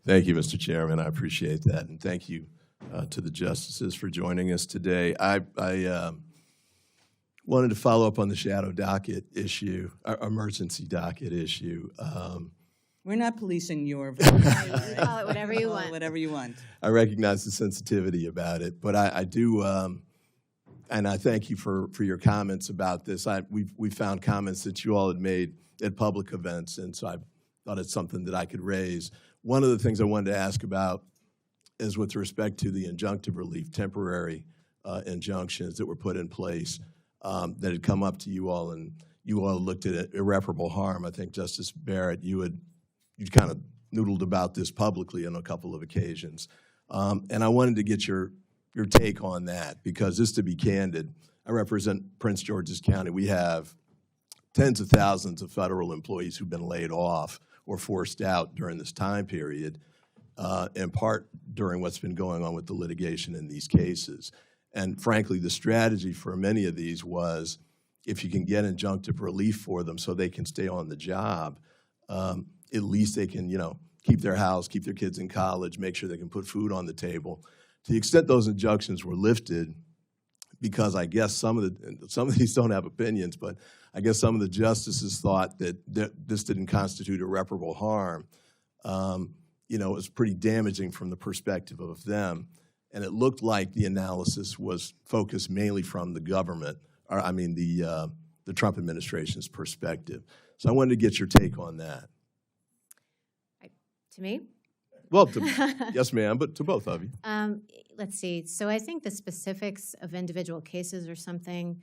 Thank you, Mr. Chairman. I appreciate that, and thank you to the justices for joining us today. I wanted to follow up on the shadow docket issue, emergency docket issue. We're not policing your vote. Call it whatever you want. Whatever you want. I recognize the sensitivity about it, but I do, and I thank you for your comments about this. We found comments that you all had made at public events, and so I thought it's something that I could raise. One of the things I wanted to ask about is with respect to the injunctive relief, temporary injunctions that were put in place that had come up to you all, and you all looked at it, irreparable harm. I think, Justice Barrett, you kind of noodled about this publicly on a couple of occasions. And I wanted to get your take on that, because just to be candid, I represent Prince George's County. We have tens of thousands of federal employees who've been laid off or forced out during this time period, in part during what's been going on with the litigation in these cases. And frankly, the strategy for many of these was, if you can get injunctive relief for them so they can stay on the job, at least they can, keep their house, keep their kids in college, make sure they can put food on the table. To the extent those injunctions were lifted, because I guess some of these don't have opinions, but I guess some of the justices thought that this didn't constitute irreparable harm. It was pretty damaging from the perspective of them. And it looked like the analysis was focused mainly from the government, or I mean the Trump administration's perspective. So I wanted to get your take on that. To me? Well, yes, ma'am, but to both of you. Let's see. So I think the specifics of individual cases are something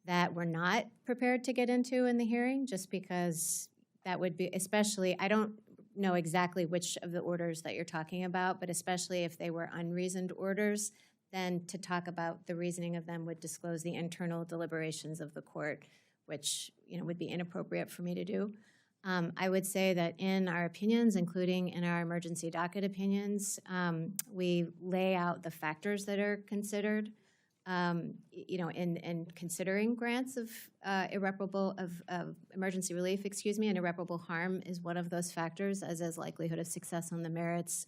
that we're not prepared to get into in the hearing, just because that would be, especially, I don't know exactly which of the orders that you're talking about, but especially if they were unreasoned orders, then to talk about the reasoning of them would disclose the internal deliberations of the court, which would be inappropriate for me to do. I would say that in our opinions, including in our emergency docket opinions, we lay out the factors that are considered, in considering grants of emergency relief, and irreparable harm is one of those factors, as is likelihood of success on the merits,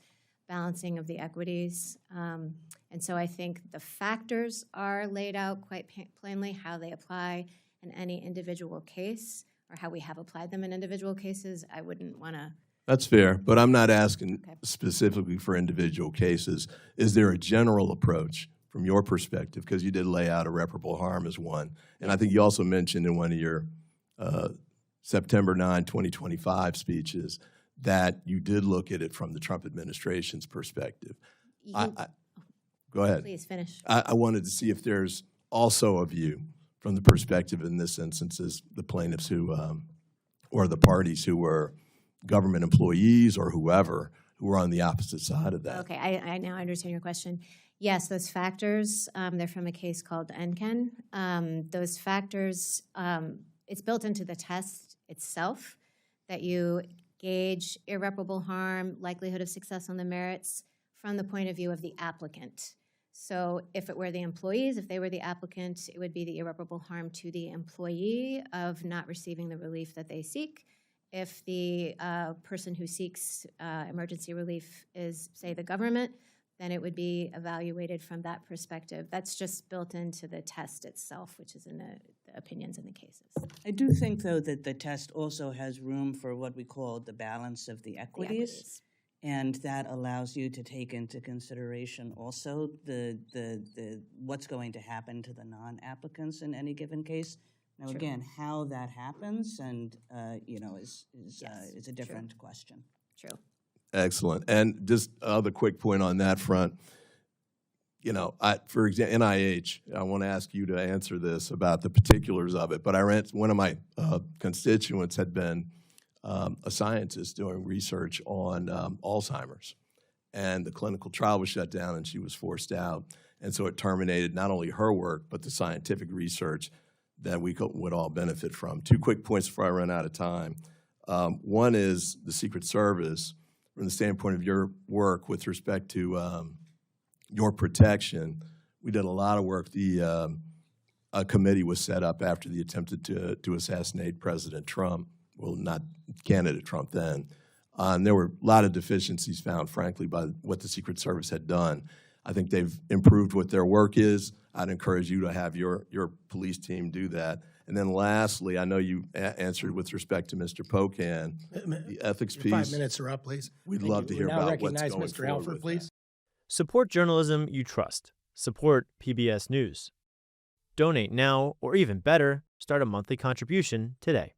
balancing of the equities. And so I think the factors are laid out quite plainly, how they apply in any individual case, or how we have applied them in individual cases. I wouldn't want to. That's fair, but I'm not asking specifically for individual cases. Is there a general approach from your perspective? Because you did lay out irreparable harm as one. And I think you also mentioned in one of your September 9, 2025 speeches that you did look at it from the Trump administration's perspective. Go ahead. Please finish. I wanted to see if there's also a view from the perspective in this instance is the plaintiffs who, or the parties who were government employees or whoever, who were on the opposite side of that. Okay, I now understand your question. Yes, those factors, they're from a case called NCAN. Those factors, it's built into the test itself that you gauge irreparable harm, likelihood of success on the merits from the point of view of the applicant. So if it were the employees, if they were the applicant, it would be the irreparable harm to the employee of not receiving the relief that they seek. If the person who seeks emergency relief is, say, the government, then it would be evaluated from that perspective. That's just built into the test itself, which is in the opinions in the cases. I do think, though, that the test also has room for what we call the balance of the equities. And that allows you to take into consideration also the what's going to happen to the non-applicants in any given case. Now, True. Again, how that happens and is a different question. True. Excellent. And just another quick point on that front. For example, NIH, I want to ask you to answer this about the particulars of it. But one of my constituents had been a scientist doing research on Alzheimer's, and the clinical trial was shut down and she was forced out. And so it terminated not only her work, but the scientific research that we would all benefit from. 2 quick points before I run out of time. One is the Secret Service, from the standpoint of your work with respect to your protection. We did a lot of work. A committee was set up after the attempt to assassinate President Trump. Well, not candidate Trump then, And there were a lot of deficiencies found, frankly, by what the Secret Service had done. I think they've improved what their work is. I'd encourage you to have your police team do that. And then lastly, I know you answered with respect to Mr. Pocan, the ethics Your piece. 5 minutes are up, please. We'd Thank love you. to We hear now about what's recognize going Mr. forward Alford, with please. that. Support journalism you trust. Support PBS News. Donate now, or even better, start a monthly contribution today.